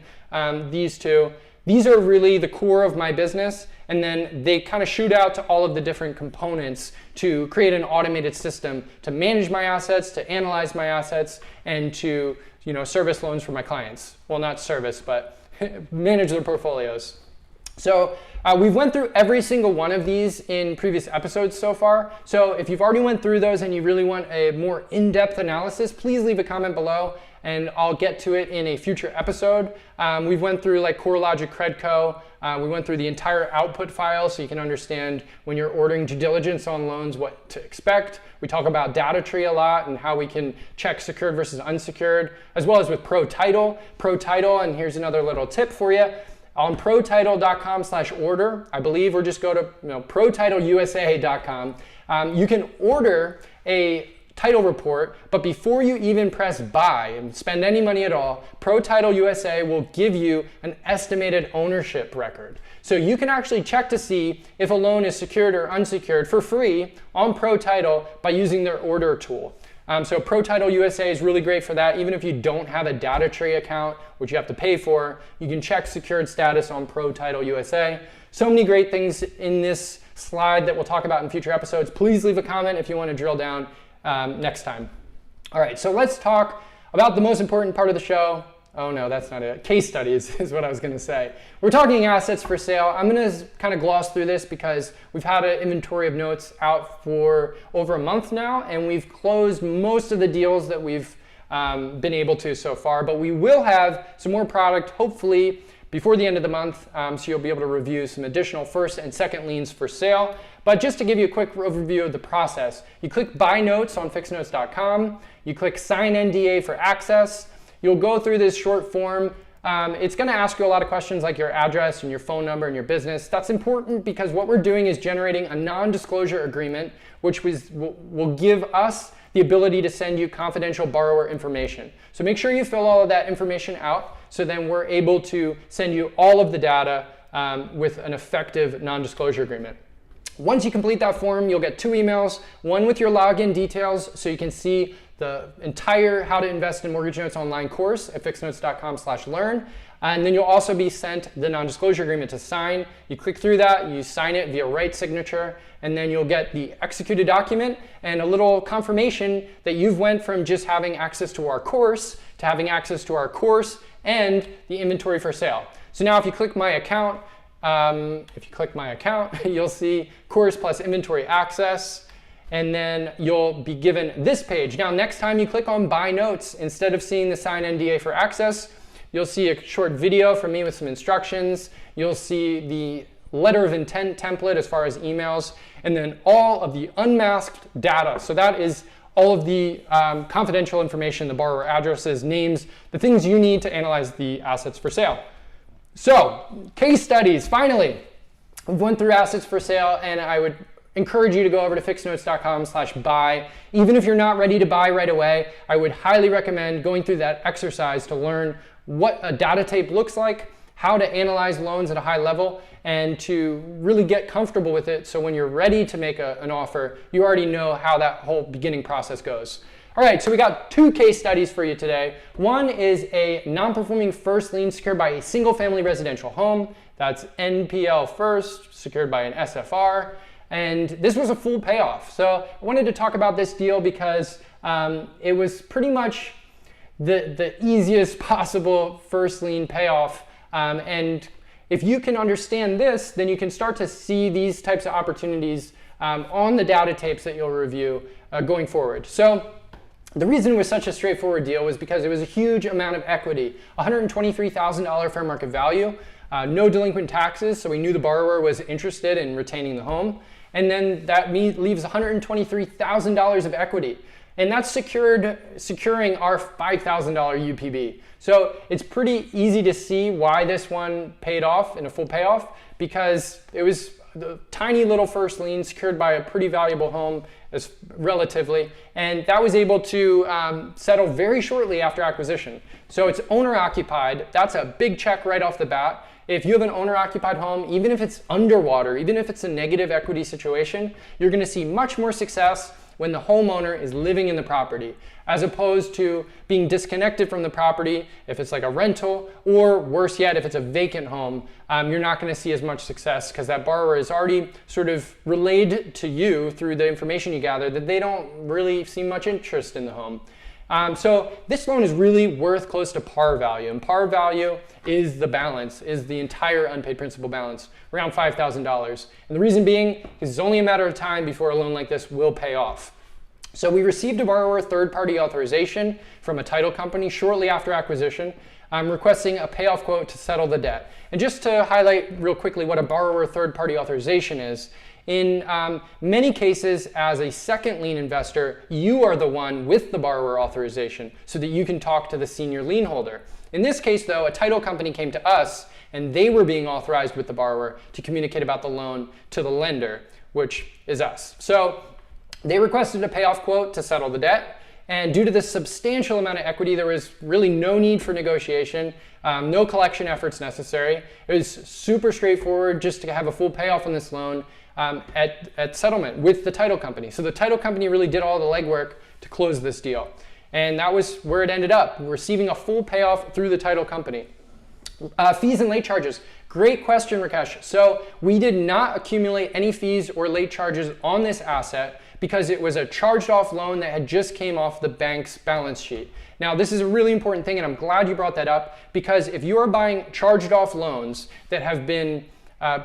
these two. These are really the core of my business, and then they kind of shoot out to all of the different components to create an automated system to manage my assets, to analyze my assets, and to service loans for my clients. Well, not service, but manage their portfolios. So we've went through every single one of these in previous episodes so far. So if you've already went through those and you really want a more in-depth analysis, please leave a comment below and I'll get to it in a future episode. We've went through like CoreLogic Credco. We went through the entire output file so you can understand when you're ordering due diligence on loans what to expect. We talk about data tree a lot and how we can check secured versus unsecured, as well as with Pro Title. Pro Title, and here's another little tip for you. On protitle.com/order, I believe, or just go to protitleiusa.com. You can order a title report, but before you even press buy and spend any money at all, Pro Title USA will give you an estimated ownership record. So you can actually check to see if a loan is secured or unsecured for free on Pro Title by using their order tool. So Pro Title USA is really great for that. Even if you don't have a data tree account, which you have to pay for, you can check secured status on Pro Title USA. So many great things in this slide that we'll talk about in future episodes. Please leave a comment if you want to drill down next time. All right, so let's talk about the most important part of the show. Oh no, that's not it. Case studies is what I was gonna say. We're talking assets for sale. I'm gonna kind of gloss through this because we've had an inventory of notes out for over a month now, and we've closed most of the deals that we've been able to so far, but we will have some more product hopefully before the end of the month, so you'll be able to review some additional first and second liens for sale. But just to give you a quick overview of the process, you click Buy Notes on FIXnotes.com, you click Sign NDA for access, you'll go through this short form. It's going to ask you a lot of questions like your address and your phone number and your business. That's important because what we're doing is generating a non-disclosure agreement, which will give us the ability to send you confidential borrower information. So make sure you fill all of that information out so then we're able to send you all of the data with an effective non-disclosure agreement. Once you complete that form, you'll get 2 emails, one with your login details so you can see the entire How to Invest in Mortgage Notes online course at FIXnotes.com/learn. And then you'll also be sent the non-disclosure agreement to sign. You click through that, you sign it via right signature, and then you'll get the executed document and a little confirmation that you've went from just having access to our course to having access to our course and the inventory for sale. So now if you click my account, you'll see course plus inventory access, and then you'll be given this page. Now, next time you click on buy notes, instead of seeing the signed NDA for access, you'll see a short video from me with some instructions. You'll see the letter of intent template as far as emails, and then all of the unmasked data. So that is all of the confidential information, the borrower addresses, names, the things you need to analyze the assets for sale. So, case studies, finally. We've went through assets for sale, and I would encourage you to go over to FIXnotes.com/buy. Even if you're not ready to buy right away, I would highly recommend going through that exercise to learn what a data tape looks like, how to analyze loans at a high level, and to really get comfortable with it so when you're ready to make an offer, you already know how that whole beginning process goes. All right, so we got 2 case studies for you today. One is a non-performing first lien secured by a single family residential home. That's NPL first, secured by an SFR. And this was a full payoff. So I wanted to talk about this deal because it was pretty much the easiest possible first lien payoff. And if you can understand this, then you can start to see these types of opportunities on the data tapes that you'll review going forward. So the reason it was such a straightforward deal was because it was a huge amount of equity, $123,000 fair market value, no delinquent taxes, so we knew the borrower was interested in retaining the home. And then that leaves $123,000 of equity. And that's securing our $5,000 UPB. So it's pretty easy to see why this one paid off in a full payoff, because it was the tiny little first lien secured by a pretty valuable home as relatively, and that was able to settle very shortly after acquisition. So it's owner occupied. That's a big check right off the bat. If you have an owner occupied home, even if it's underwater, even if it's a negative equity situation, you're going to see much more success when the homeowner is living in the property, as opposed to being disconnected from the property if it's like a rental, or worse yet, if it's a vacant home. You're not going to see as much success because that borrower is already sort of relayed to you through the information you gather that they don't really see much interest in the home. So this loan is really worth close to par value, and par value is the balance, is the entire unpaid principal balance, around $5,000. And the reason being is it's only a matter of time before a loan like this will pay off. So we received a borrower third-party authorization from a title company shortly after acquisition, requesting a payoff quote to settle the debt. And just to highlight real quickly what a borrower third-party authorization is, in many cases, as a second lien investor, you are the one with the borrower authorization so that you can talk to the senior lien holder. In this case, though, a title company came to us and they were being authorized with the borrower to communicate about the loan to the lender, which is us. So they requested a payoff quote to settle the debt. And due to the substantial amount of equity, there was really no need for negotiation, no collection efforts necessary. It was super straightforward just to have a full payoff on this loan at settlement with the title company. So the title company really did all the legwork to close this deal. And that was where it ended up, receiving a full payoff through the title company. Fees and late charges. Great question, Rakesh. So we did not accumulate any fees or late charges on this asset because it was a charged off loan that had just came off the bank's balance sheet. Now, this is a really important thing, and I'm glad you brought that up, because if you are buying charged off loans that have been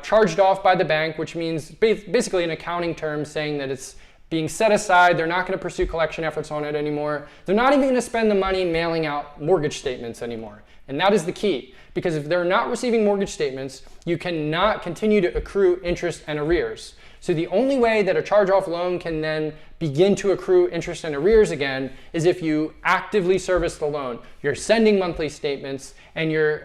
charged off by the bank, which means basically in accounting terms saying that it's being set aside, they're not going to pursue collection efforts on it anymore. They're not even going to spend the money mailing out mortgage statements anymore. And that is the key, because if they're not receiving mortgage statements, you cannot continue to accrue interest and arrears. So the only way that a charge-off loan can then begin to accrue interest and arrears again is if you actively service the loan. You're sending monthly statements and you're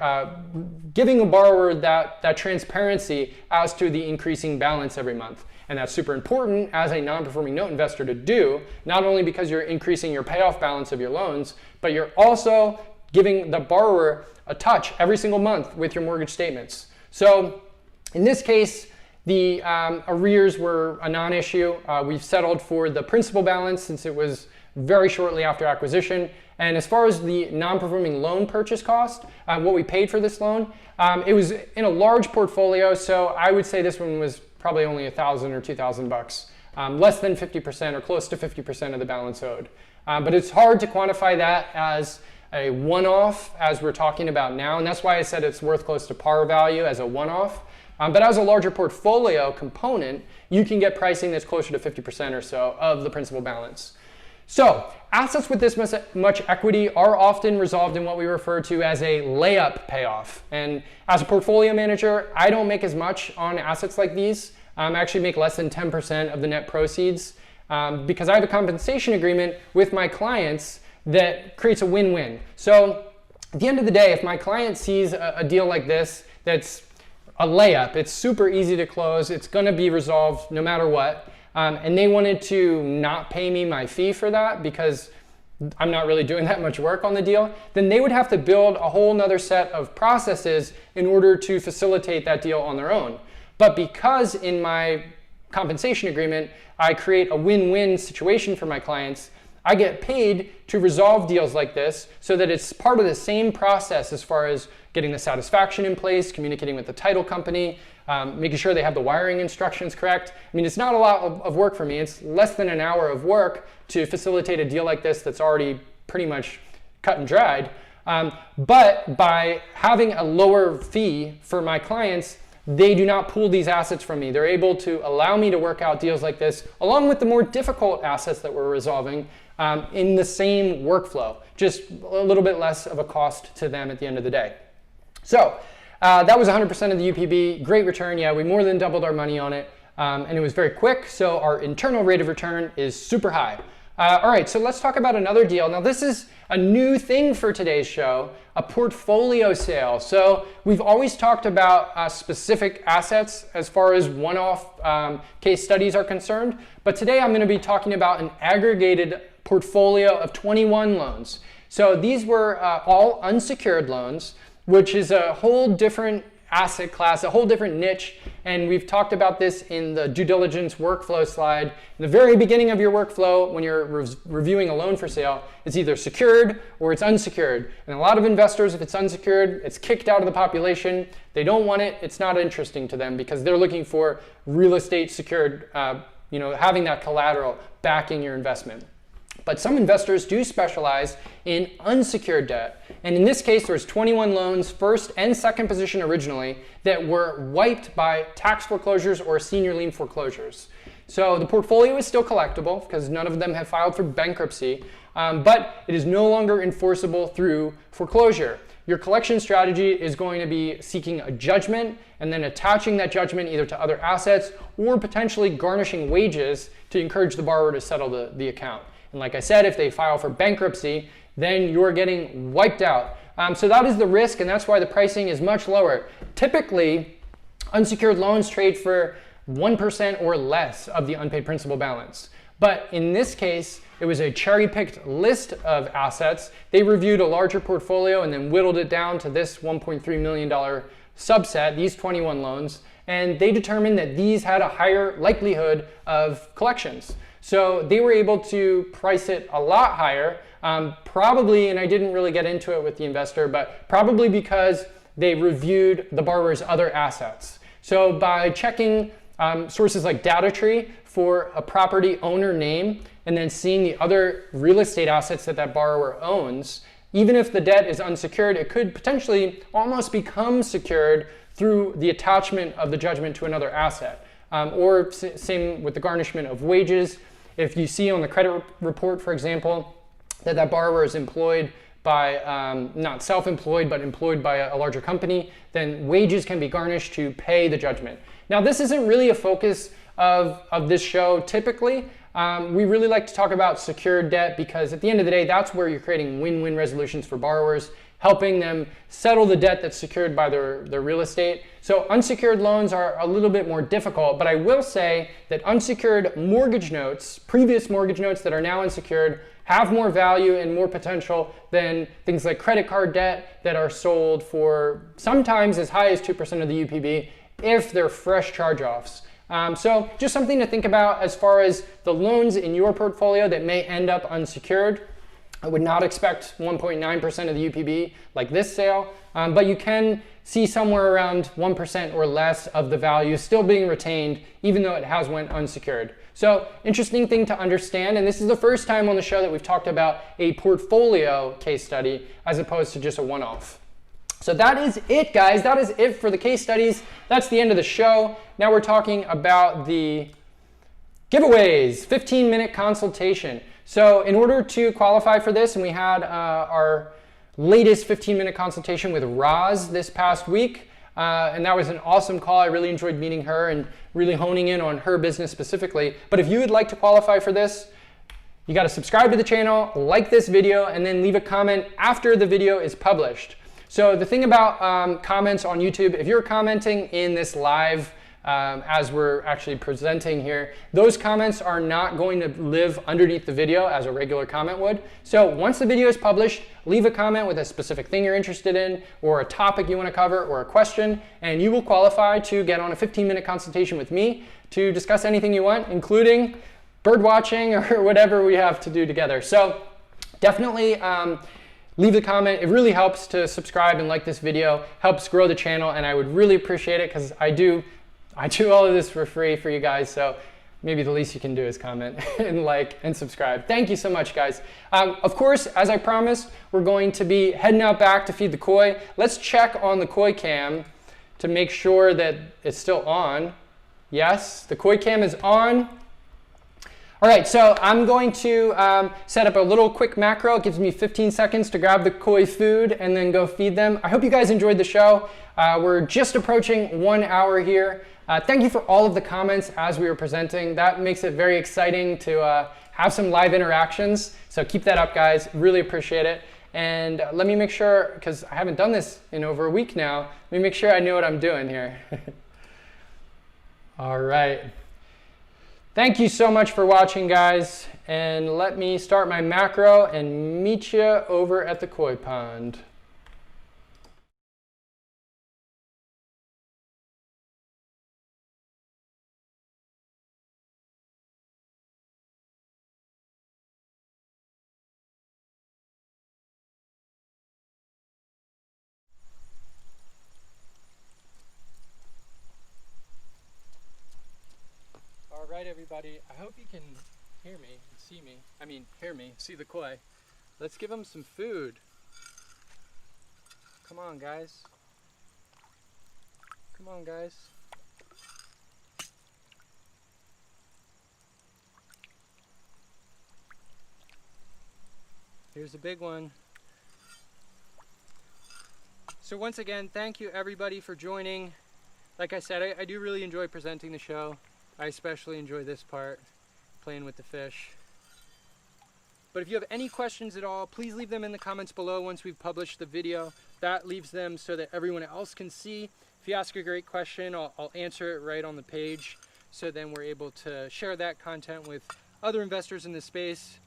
giving a borrower that transparency as to the increasing balance every month. And that's super important as a non-performing note investor to do, not only because you're increasing your payoff balance of your loans, but you're also giving the borrower a touch every single month with your mortgage statements. So in this case, the arrears were a non-issue. We've settled for the principal balance since it was very shortly after acquisition. And as far as the non-performing loan purchase cost, what we paid for this loan, it was in a large portfolio, so I would say this one was probably only $1,000 or $2,000, less than 50% or close to 50% of the balance owed. But it's hard to quantify that as a one-off, as we're talking about now, and that's why I said it's worth close to par value as a one-off. But as a larger portfolio component, you can get pricing that's closer to 50% or so of the principal balance. So assets with this much equity are often resolved in what we refer to as a layup payoff. And as a portfolio manager, I don't make as much on assets like these. I actually make less than 10% of the net proceeds because I have a compensation agreement with my clients that creates a win-win. So at the end of the day, if my client sees a deal like this that's a layup, it's super easy to close, it's gonna be resolved no matter what, and they wanted to not pay me my fee for that because I'm not really doing that much work on the deal, then they would have to build a whole nother set of processes in order to facilitate that deal on their own. But because in my compensation agreement, I create a win-win situation for my clients, I get paid to resolve deals like this so that it's part of the same process as far as getting the satisfaction in place, communicating with the title company, making sure they have the wiring instructions correct. I mean, it's not a lot of work for me. It's less than an hour of work to facilitate a deal like this that's already pretty much cut and dried. But by having a lower fee for my clients, they do not pool these assets from me. They're able to allow me to work out deals like this, along with the more difficult assets that we're resolving in the same workflow, just a little bit less of a cost to them at the end of the day. So that was 100% of the UPB, great return. Yeah, we more than doubled our money on it, and it was very quick, so our internal rate of return is super high. All right, so let's talk about another deal. Now this is a new thing for today's show, a portfolio sale. So we've always talked about specific assets as far as one-off case studies are concerned, but today I'm gonna be talking about an aggregated portfolio of 21 loans. So these were all unsecured loans, which is a whole different asset class, a whole different niche, and we've talked about this in the due diligence workflow slide. In the very beginning of your workflow, when you're reviewing a loan for sale, it's either secured or it's unsecured. And a lot of investors, if it's unsecured, it's kicked out of the population. They don't want it, it's not interesting to them because they're looking for real estate secured, having that collateral backing your investment. But some investors do specialize in unsecured debt. And in this case, there's 21 loans, first and second position originally, that were wiped by tax foreclosures or senior lien foreclosures. So the portfolio is still collectible because none of them have filed for bankruptcy, but it is no longer enforceable through foreclosure. Your collection strategy is going to be seeking a judgment and then attaching that judgment either to other assets or potentially garnishing wages to encourage the borrower to settle the account. And like I said, if they file for bankruptcy, then you're getting wiped out. So that is the risk, and that's why the pricing is much lower. Typically, unsecured loans trade for 1% or less of the unpaid principal balance. But in this case, it was a cherry-picked list of assets. They reviewed a larger portfolio and then whittled it down to this $1.3 million subset, these 21 loans, and they determined that these had a higher likelihood of collections. So they were able to price it a lot higher, probably, and I didn't really get into it with the investor, but probably because they reviewed the borrower's other assets. So by checking sources like DataTree for a property owner name and then seeing the other real estate assets that that borrower owns, even if the debt is unsecured, it could potentially almost become secured through the attachment of the judgment to another asset. Or same with the garnishment of wages. If you see on the credit report, for example, that borrower is employed by, not self-employed, but employed by a larger company, then wages can be garnished to pay the judgment. Now, this isn't really a focus of this show typically. We really like to talk about secured debt because at the end of the day, that's where you're creating win-win resolutions for borrowers, helping them settle the debt that's secured by their real estate. So unsecured loans are a little bit more difficult, but I will say that unsecured mortgage notes, previous mortgage notes that are now unsecured, have more value and more potential than things like credit card debt that are sold for sometimes as high as 2% of the UPB if they're fresh charge-offs. So just something to think about as far as the loans in your portfolio that may end up unsecured. I would not expect 1.9% of the UPB like this sale, but you can see somewhere around 1% or less of the value still being retained, even though it has went unsecured. So interesting thing to understand, and this is the first time on the show that we've talked about a portfolio case study as opposed to just a one-off. So that is it, guys. That is it for the case studies. That's the end of the show. Now we're talking about the giveaways, 15-minute consultation. So in order to qualify for this, and we had our latest 15-minute consultation with Roz this past week, and that was an awesome call. I really enjoyed meeting her and really honing in on her business specifically. But if you would like to qualify for this, you got to subscribe to the channel, like this video, and then leave a comment after the video is published. So the thing about comments on YouTube, if you're commenting in this live as we're actually presenting here, those comments are not going to live underneath the video as a regular comment would. So once the video is published, leave a comment with a specific thing you're interested in, or a topic you want to cover, or a question, and you will qualify to get on a 15-minute consultation with me to discuss anything you want, including bird watching or whatever we have to do together. So definitely leave a comment. It really helps to subscribe and like this video, helps grow the channel, and I would really appreciate it because I do all of this for free for you guys, so maybe the least you can do is comment and like and subscribe. Thank you so much, guys. Of course, as I promised, we're going to be heading out back to feed the koi. Let's check on the koi cam to make sure that it's still on. Yes, the koi cam is on. All right, so I'm going to set up a little quick macro. It gives me 15 seconds to grab the koi food and then go feed them. I hope you guys enjoyed the show. We're just approaching 1 hour here. Thank you for all of the comments as we were presenting. That makes it very exciting to have some live interactions. So keep that up, guys. Really appreciate it. And let me make sure, because I haven't done this in over a week now, let me make sure I know what I'm doing here. All right. Thank you so much for watching, guys. And let me start my macro and meet you over at the koi pond. All right, everybody, I hope you can hear me and see me. I mean, hear me, see the koi. Let's give them some food. Come on, guys. Come on, guys. Here's a big one. So once again, thank you everybody for joining. Like I said, I do really enjoy presenting the show. I especially enjoy this part, playing with the fish. But if you have any questions at all, please leave them in the comments below once we've published the video. That leaves them so that everyone else can see. If you ask a great question, I'll answer it right on the page. So then we're able to share that content with other investors in the space.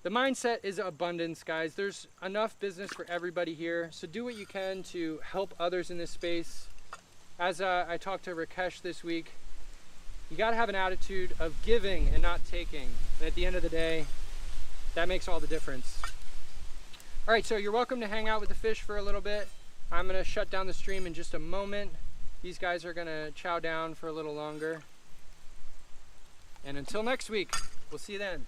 The mindset is abundance, guys. There's enough business for everybody here. So do what you can to help others in this space. As I talked to Rakesh this week, you got to have an attitude of giving and not taking. And at the end of the day, that makes all the difference. All right, so you're welcome to hang out with the fish for a little bit. I'm going to shut down the stream in just a moment. These guys are going to chow down for a little longer. And until next week, we'll see you then.